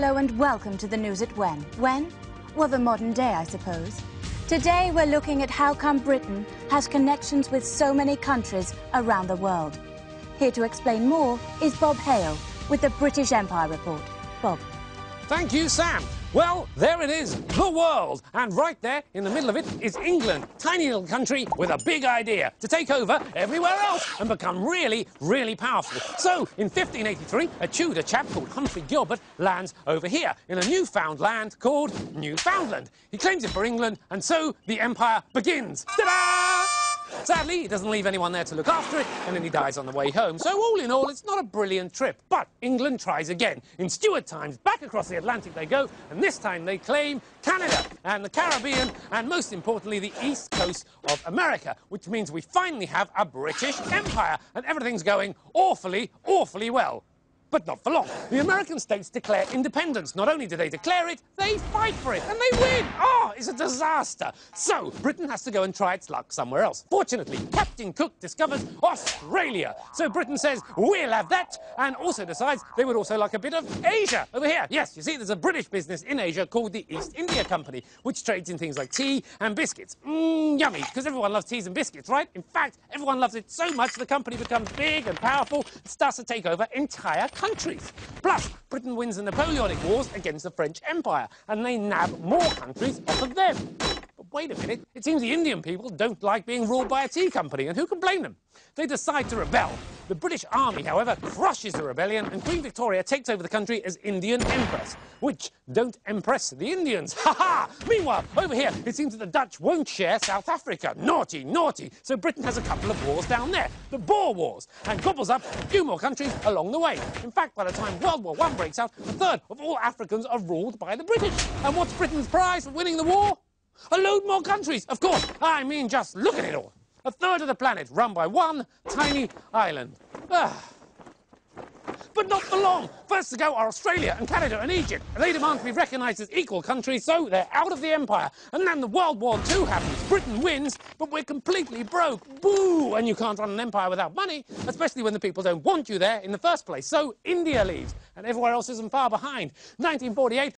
Hello and welcome to the news at when. When? Well, the modern day, I suppose. Today we're looking at how come Britain has connections with so many countries around the world. Here to explain more is Bob Hale with the British Empire Report. Bob. Thank you, Sam. Well, there it is, the world. And right there in the middle of it is England, tiny little country with a big idea to take over everywhere else and become really, really powerful. So, in 1583, a Tudor chap called Humphrey Gilbert lands over here in a newfound land called Newfoundland. He claims it for England, and so the empire begins. Ta-da! Sadly, he doesn't leave anyone there to look after it, and then he dies on the way home. So all in all, it's not a brilliant trip. But England tries again. In Stuart times, back across the Atlantic they go, and this time they claim Canada and the Caribbean, and most importantly, the east coast of America, which means we finally have a British Empire, and everything's going awfully, awfully well. But not for long. The American states declare independence. Not only do they declare it, they fight for it, and they win! Oh, it's a disaster! So, Britain has to go and try its luck somewhere else. Fortunately, Captain Cook discovers Australia. So Britain says, we'll have that, and also decides they would also like a bit of Asia over here. Yes, you see, there's a British business in Asia called the East India Company, which trades in things like tea and biscuits. Yummy, because everyone loves teas and biscuits, right? In fact, everyone loves it so much the company becomes big and powerful and starts to take over entire countries. Plus, Britain wins the Napoleonic Wars against the French Empire, and they nab more countries off of them. But wait a minute, it seems the Indian people don't like being ruled by a tea company, and who can blame them? They decide to rebel. The British Army, however, crushes the rebellion, and Queen Victoria takes over the country as Indian Empress, which don't impress the Indians. Ha-ha! Meanwhile, over here, it seems that the Dutch won't share South Africa. Naughty, naughty. So Britain has a couple of wars down there, the Boer Wars, and gobbles up a few more countries along the way. In fact, by the time World War I breaks out, a third of all Africans are ruled by the British. And what's Britain's prize for winning the war? A load more countries, of course. I mean, just look at it all. A third of the planet run by one tiny island. But not for long. First to go are Australia and Canada and Egypt. And they demand to be recognised as equal countries, so they're out of the empire. And then the World War II happens. Britain wins, but we're completely broke. Boo! And you can't run an empire without money, especially when the people don't want you there in the first place. So India leaves, and everywhere else isn't far behind. 1948,